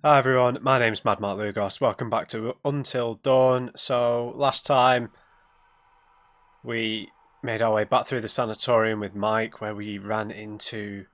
Hi everyone, my name's MadMatt Lugos. Welcome back to Until Dawn. So last time we made our way back through the sanatorium with Mike, where we ran into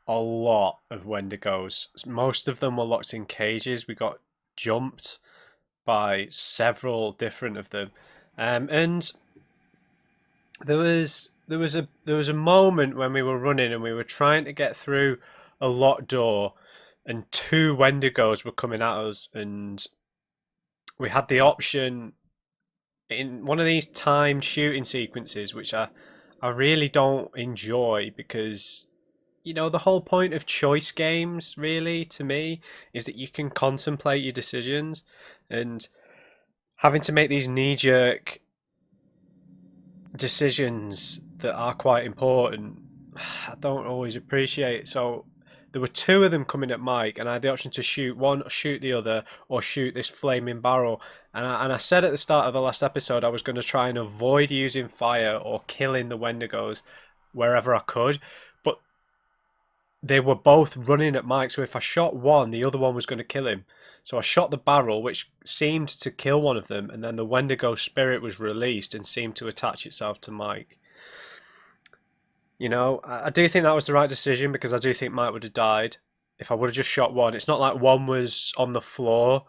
a lot of Wendigos. Most of them were locked in cages. We got jumped by several different of them, and there was a moment when we were running and we were trying to get through a locked door, and two Wendigos were coming at us, and we had the option in one of these timed shooting sequences, which I really don't enjoy because the whole point of choice games, really, to me, is that you can contemplate your decisions, and having to make these knee jerk decisions that are quite important, I don't always appreciate. So there were two of them coming at Mike, and I had the option to shoot one, or shoot the other, or shoot this flaming barrel. And I said at the start of the last episode I was going to try and avoid using fire or killing the Wendigos wherever I could, but they were both running at Mike. So if I shot one, the other one was going to kill him. So I shot the barrel, which seemed to kill one of them, and then the Wendigo spirit was released and seemed to attach itself to Mike. I do think that was the right decision because I do think Mike would have died if I would have just shot one. It's not like one was on the floor,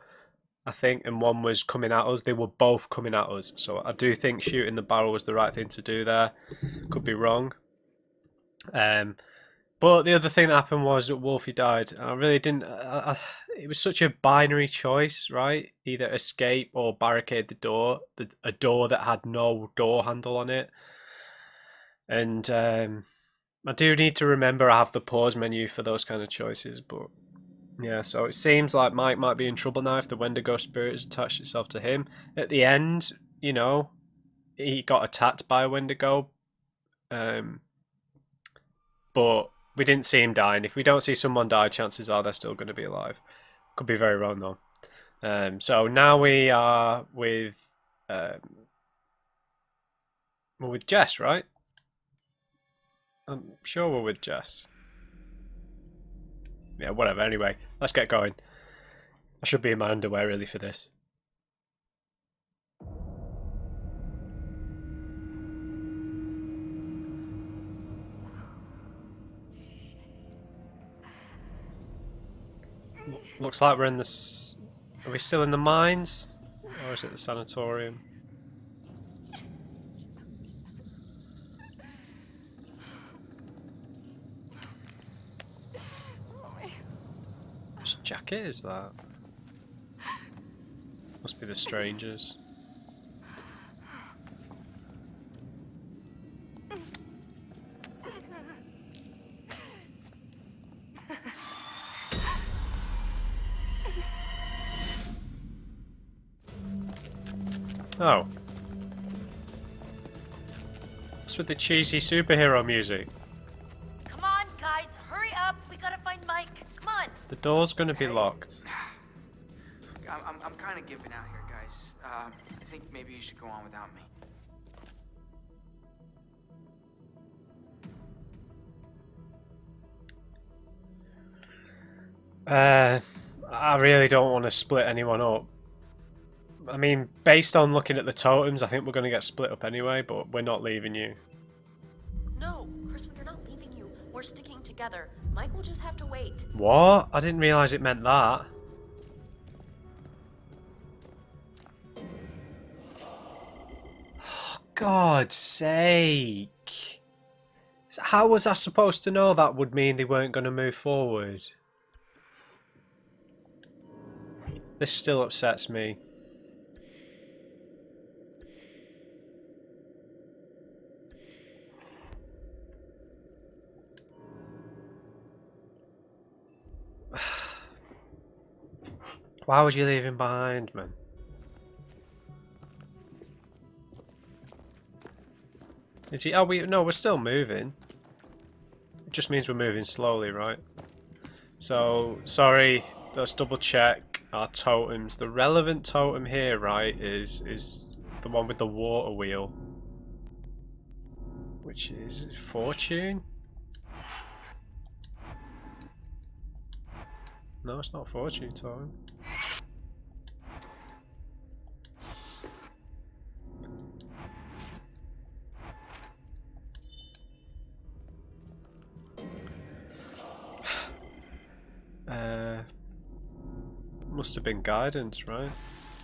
I think, and one was coming at us. They were both coming at us. So I do think shooting the barrel was the right thing to do there. Could be wrong. But the other thing that happened was that Wolfie died. And I really didn't. It was such a binary choice, right? Either escape or barricade the door. A door that had no door handle on it. And I do need to remember I have the pause menu for those kind of choices. But yeah, so it seems like Mike might be in trouble now if the Wendigo spirit has attached itself to him. At the end, he got attacked by a Wendigo. But we didn't see him die, and if we don't see someone die, chances are they're still going to be alive. Could be very wrong though. So now we are with we're with Jess, right? I'm sure we're with Jess. Yeah, whatever. Anyway, let's get going. I should be in my underwear really for this. Looks like we're in the. Are we still in the mines, or is it the sanatorium? Which jacket is that? Must be the strangers. Oh. What's with the cheesy superhero music? Come on, guys, hurry up. We gotta find Mike. Come on. The door's gonna be locked. I'm kind of giving out here, guys. I think maybe you should go on without me. I really don't want to split anyone up. I mean, based on looking at the totems, I think we're going to get split up anyway, but we're not leaving you. No, Chris, we're not leaving you. We're sticking together. Mike will just have to wait. What? I didn't realise it meant that. Oh, God's sake. How was I supposed to know that would mean they weren't going to move forward? This still upsets me. Why would you leave him behind, man? Is he? Oh, no, we're still moving. It just means we're moving slowly, right? So, sorry, let's double check our totems. The relevant totem here, right, is the one with the water wheel, which is fortune. No, it's not fortune time. Must have been guidance, right?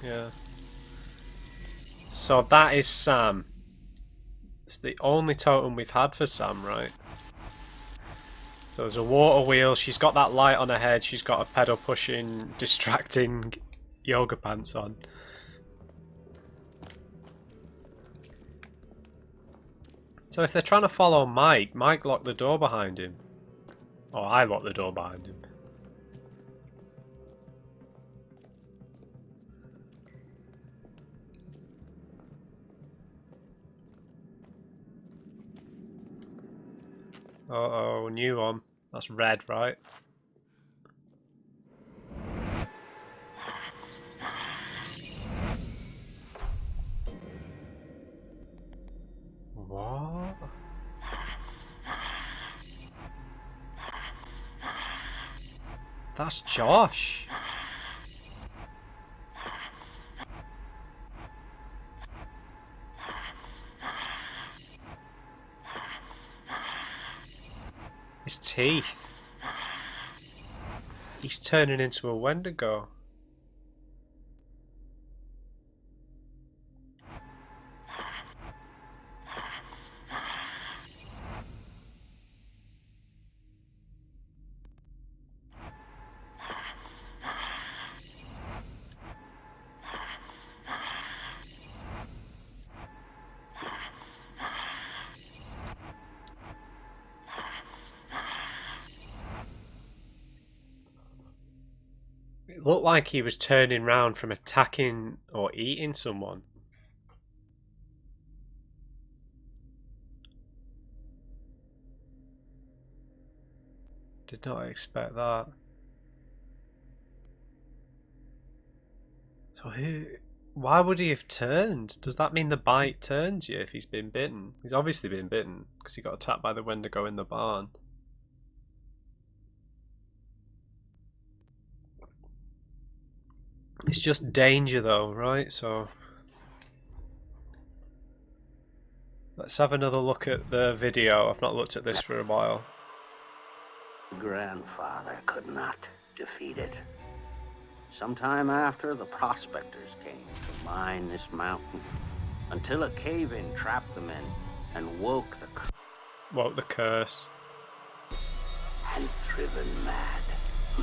Yeah. So that is Sam. It's the only totem we've had for Sam, right? So there's a water wheel, she's got that light on her head, she's got a pedal pushing, distracting yoga pants on. So if they're trying to follow Mike, Mike locked the door behind him. Or I locked the door behind him. Uh-oh, new one. That's red, right? What? That's Josh. His teeth. He's turning into a Wendigo. It looked like he was turning round from attacking or eating someone. Did not expect that. So who... Why would he have turned? Does that mean the bite turns you if he's been bitten? He's obviously been bitten because he got attacked by the Wendigo in the barn. It's just danger though, right? So let's have another look at the video. I've not looked at this for a while. Grandfather could not defeat it. Sometime after, the prospectors came to mine this mountain until a cave-in trapped them in and woke the curse. And driven mad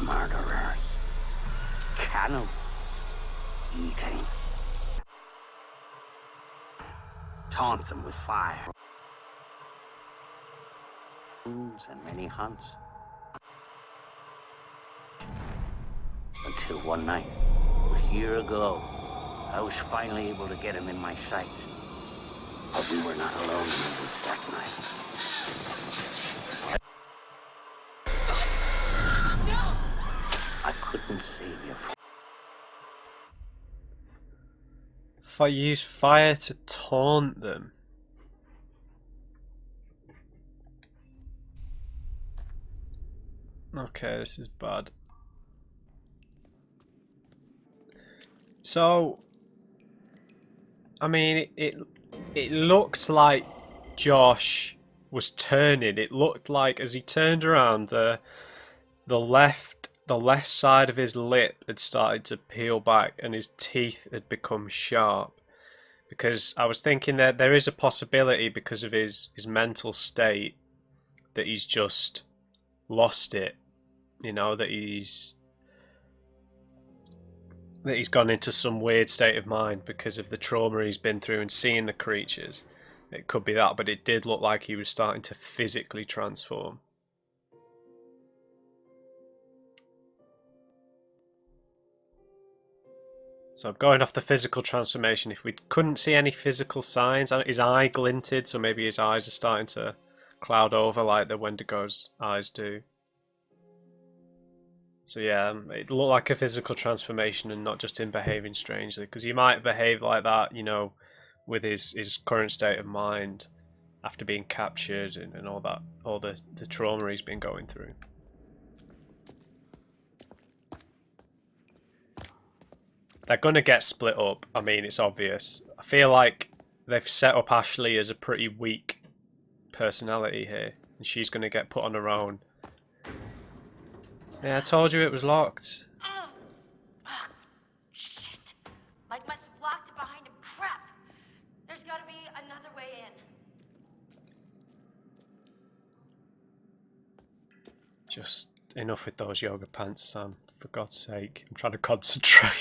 murderers, cannibals, eating. Taunt them with fire. And many hunts. Until one night, a year ago, I was finally able to get him in my sights. But we were not alone in the woods that night. I couldn't save you. If I use fire to taunt them. Okay, this is bad. So, I mean, it looked like Josh was turning. It looked like as he turned around, the left side of his lip had started to peel back, and his teeth had become sharp. Because I was thinking that there is a possibility because of his mental state that he's just lost it. You know, that he's gone into some weird state of mind because of the trauma he's been through and seeing the creatures. It could be that, but it did look like he was starting to physically transform. So going off the physical transformation, if we couldn't see any physical signs, his eye glinted, so maybe his eyes are starting to cloud over like the Wendigo's eyes do. So yeah, it looked like a physical transformation and not just him behaving strangely, because he might behave like that, you know, with his current state of mind after being captured and all that, all the trauma he's been going through. They're going to get split up. I mean, it's obvious. I feel like they've set up Ashley as a pretty weak personality here. And she's going to get put on her own. Yeah, I told you it was locked. Shit. Mike must have locked it behind him. Crap. There's got to be another way in. Just enough with those yoga pants, Sam. For God's sake. I'm trying to concentrate.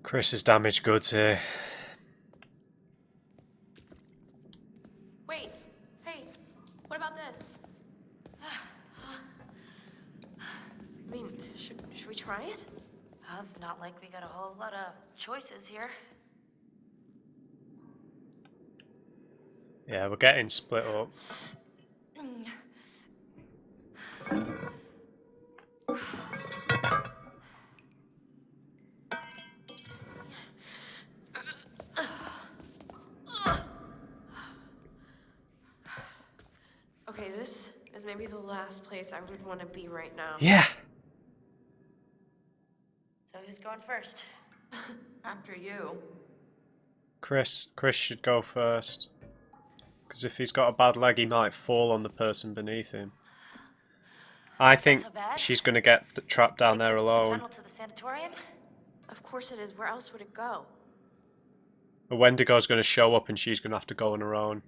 Chris has damaged goods here. Wait. Hey, what about this? I mean, should we try it? Well, it's not like we got a whole lot of choices here. Yeah, we're getting split up. Okay, this is maybe the last place I would want to be right now. Yeah. So who's going first? After you. Chris should go first. Because if he's got a bad leg, he might fall on the person beneath him. I think so bad. she's going to get trapped down there Is the alone. tunnel to the sanatorium? Of course it is. Where else would it go? A Wendigo's going to show up and she's going to have to go on her own.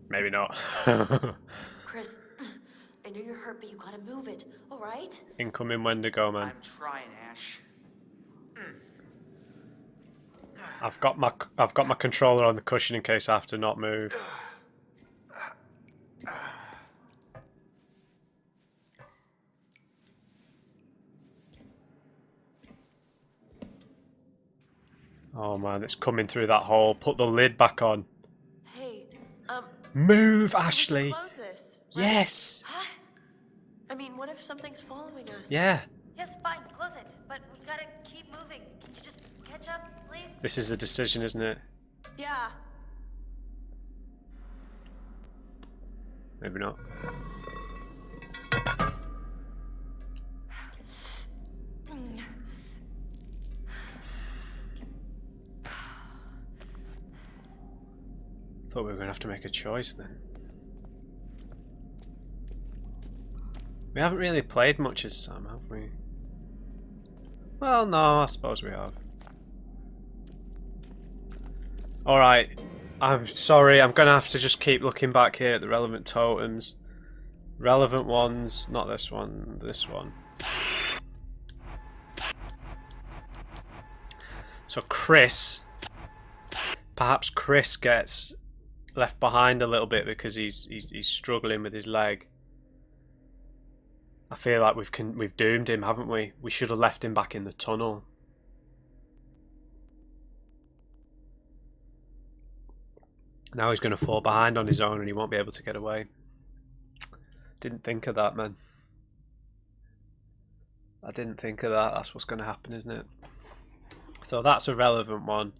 Maybe not. Chris, I know you're hurt, but you gotta move it, alright? Incoming Wendigo, man. I'm trying, Ash. I've got my controller on the cushion in case I have to not move. Oh man, it's coming through that hole. Put the lid back on. Hey, Move, we should Ashley. close this, right? Yes. Huh? I mean, what if something's following us? Yeah. Yes, fine, close it, but we gotta keep moving. Can you just catch up, please? This is a decision, isn't it? Yeah. Maybe not. Thought we were going to have to make a choice then. We haven't really played much as Sam, have we? Well, no, I suppose we have. Alright, I'm sorry, I'm going to have to just keep looking back here at the relevant totems. Relevant ones, not this one, this one. So Chris, perhaps Chris gets left behind a little bit because he's struggling with his leg. I feel like we've doomed him, haven't we? We should have left him back in the tunnel. Now he's going to fall behind on his own and he won't be able to get away. Didn't think of that, man. I didn't think of that. That's what's going to happen, isn't it? So that's a relevant one.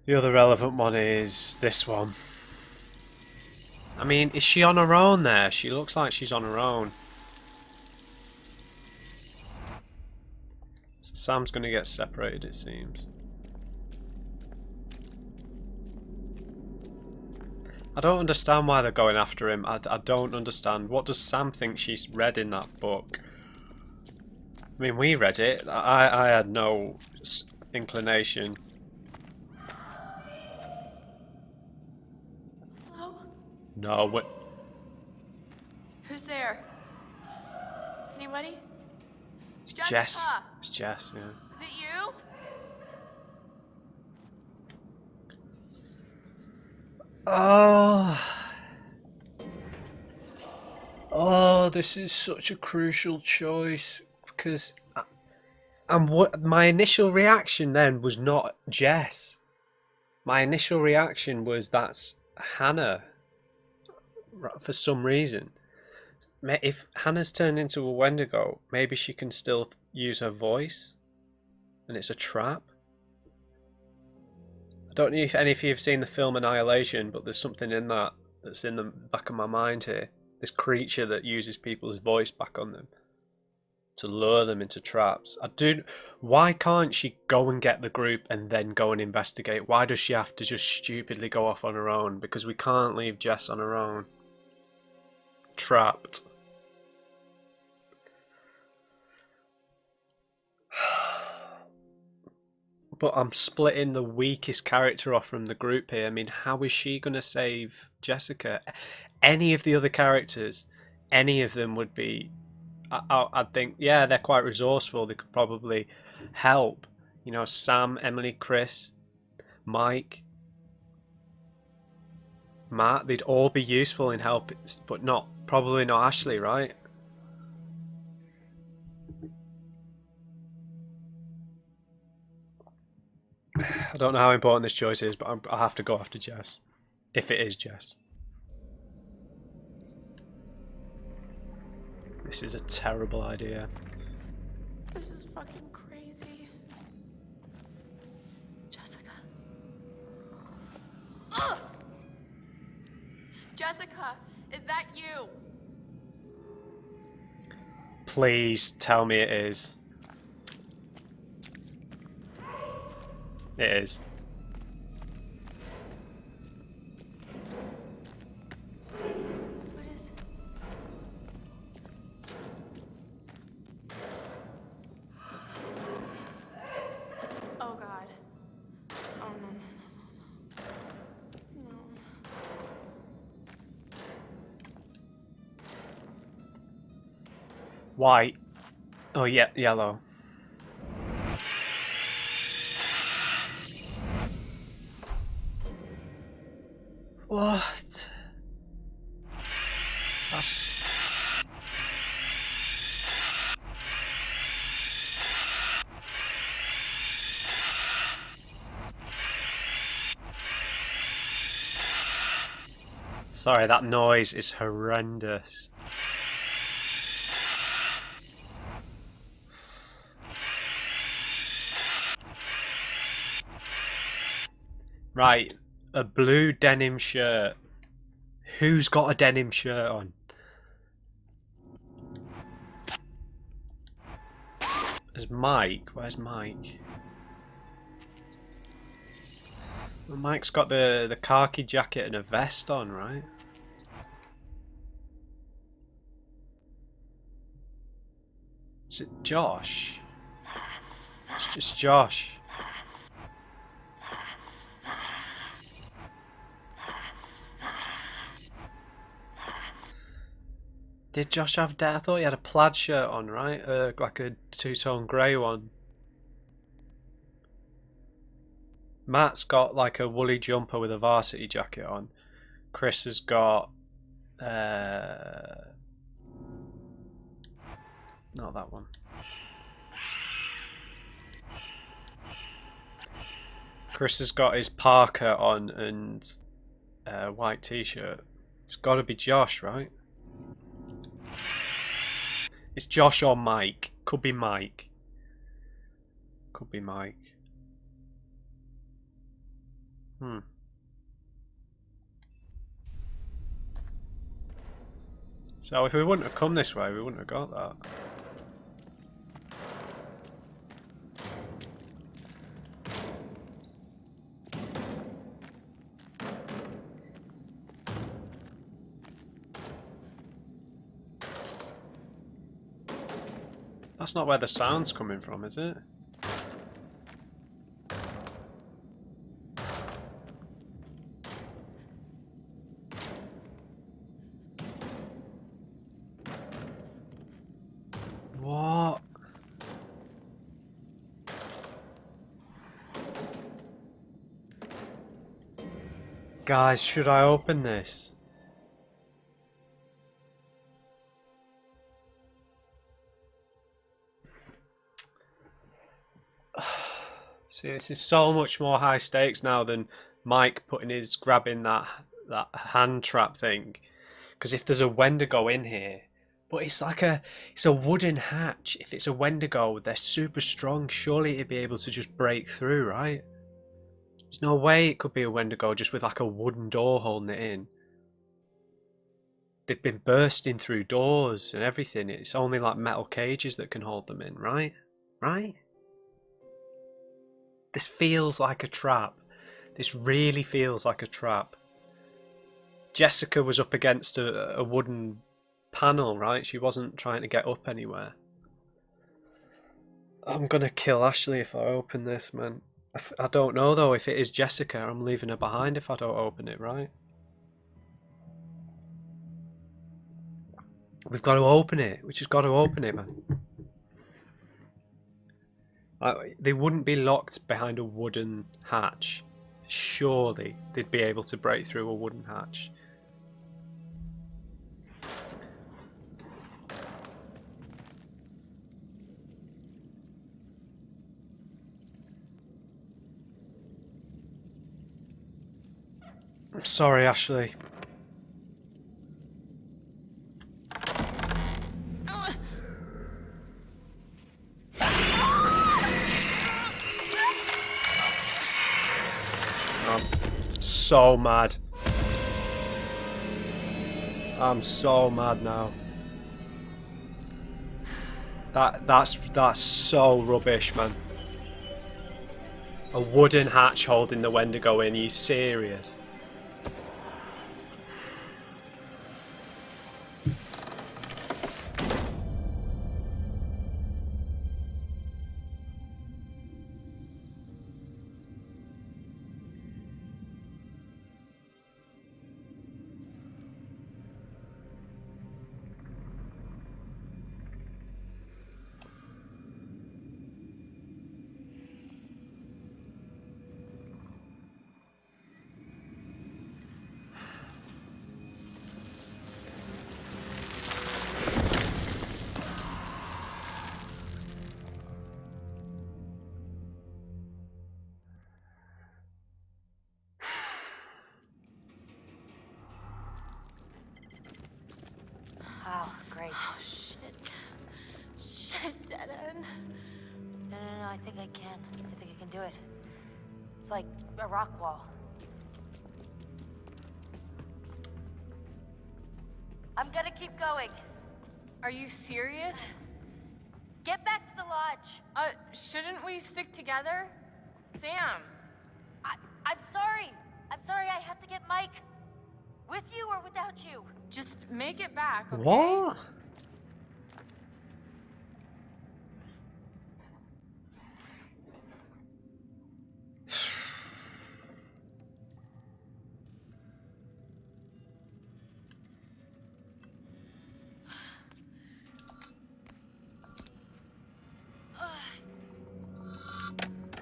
The other relevant one is this one. I mean, is she on her own there? She looks like she's on her own. So Sam's going to get separated, it seems. I don't understand why they're going after him. I don't understand. What does Sam think she's read in that book? I mean, we read it. I had no inclination. Hello? No, what? Who's there? Anybody? It's Jess. Jessica! It's Jess, yeah. Is it you? Oh, this is such a crucial choice because my initial reaction then was not Jess. My initial reaction was that's Hannah. for some reason. If Hannah's turned into a Wendigo, maybe she can still use her voice, and it's a trap. I don't know if any of you have seen the film Annihilation, but there's something in that that's in the back of my mind here. This creature that uses people's voice back on them to lure them into traps. Why can't she go and get the group and then go and investigate? Why does she have to just stupidly go off on her own? Because we can't leave Jess on her own. Trapped. But I'm splitting the weakest character off from the group here. I mean, how is she going to save Jessica? Any of the other characters, any of them would be... I'd think, yeah, they're quite resourceful. They could probably help. You know, Sam, Emily, Chris, Mike, Matt. They'd all be useful in help, but probably not Ashley, right? I don't know how important this choice is, but I have to go after Jess. If it is Jess. This is a terrible idea. This is fucking crazy. Jessica. Ugh! Jessica, is that you? Please tell me it is. It is. What is it? Oh God. Oh no. No. White. Oh yeah, yellow. What? That's... Sorry, that noise is horrendous. Right, a blue denim shirt. Who's got a denim shirt on? There's Mike. Where's Mike? Well, Mike's got the khaki jacket and a vest on, right? Is it Josh? It's just Josh. Did Josh have I thought he had a plaid shirt on, right? Like a two-tone grey one. Matt's got like a woolly jumper with a varsity jacket on. Chris has got... not that one. Chris has got his parka on and a white t-shirt. It's got to be Josh, right? It's Josh or Mike. Could be Mike. Could be Mike. So if we wouldn't have come this way, we wouldn't have got that. That's not where the sound's coming from, is it? What? Guys, should I open this? See, this is so much more high stakes now than Mike grabbing that hand trap thing. Because if there's a Wendigo in here, but it's a wooden hatch. If it's a Wendigo, they're super strong. Surely it'd be able to just break through, right? There's no way it could be a Wendigo just with like a wooden door holding it in. They've been bursting through doors and everything. It's only like metal cages that can hold them in, right? Right? This feels like a trap. This really feels like a trap. Jessica was up against a wooden panel, right? She wasn't trying to get up anywhere. I'm gonna kill Ashley if I open this, man. I don't know though if it is Jessica. I'm leaving her behind if I don't open it, right? We've got to open it. We just got to open it, man. They wouldn't be locked behind a wooden hatch. Surely they'd be able to break through a wooden hatch. I'm sorry, Ashley. I'm so mad. I'm so mad now. That's so rubbish, man. A wooden hatch holding the Wendigo in. Are you serious? Oh, great. Oh, shit. Shit, dead end. No, I think I can. I think I can do it. It's like a rock wall. I'm gonna keep going. Are you serious? Get back to the lodge. Shouldn't we stick together? Sam. I'm sorry. I'm sorry, I have to get Mike. With you or without you? Just make it back, okay? What?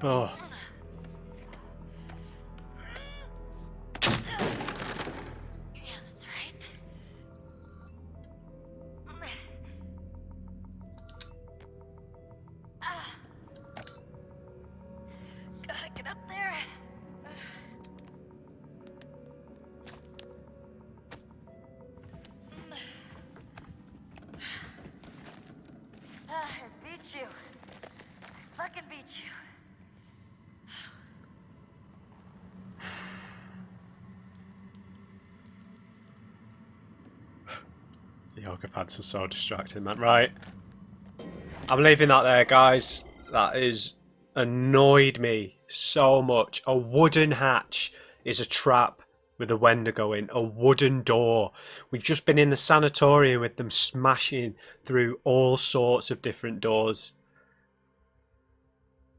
Oh. Yeah, that's right. Gotta get up there. I beat you. I fucking beat you. The yoga pads are so distracting, man. Right. I'm leaving that there, guys. That is annoyed me so much. A wooden hatch is a trap with a Wendigo in. A wooden door. We've just been in the sanatorium with them smashing through all sorts of different doors.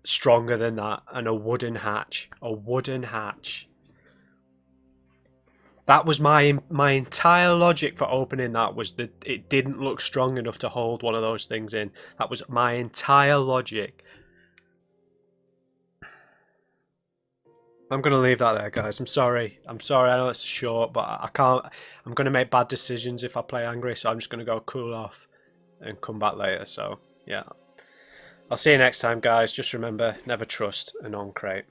Stronger than that. And a wooden hatch. A wooden hatch. That was my entire logic for opening that, was that it didn't look strong enough to hold one of those things in. That was my entire logic. I'm going to leave that there, guys. I'm sorry. I know it's short, but I can't. I'm going to make bad decisions if I play angry, so I'm just going to go cool off and come back later. So, yeah. I'll see you next time, guys. Just remember, never trust a non-crate.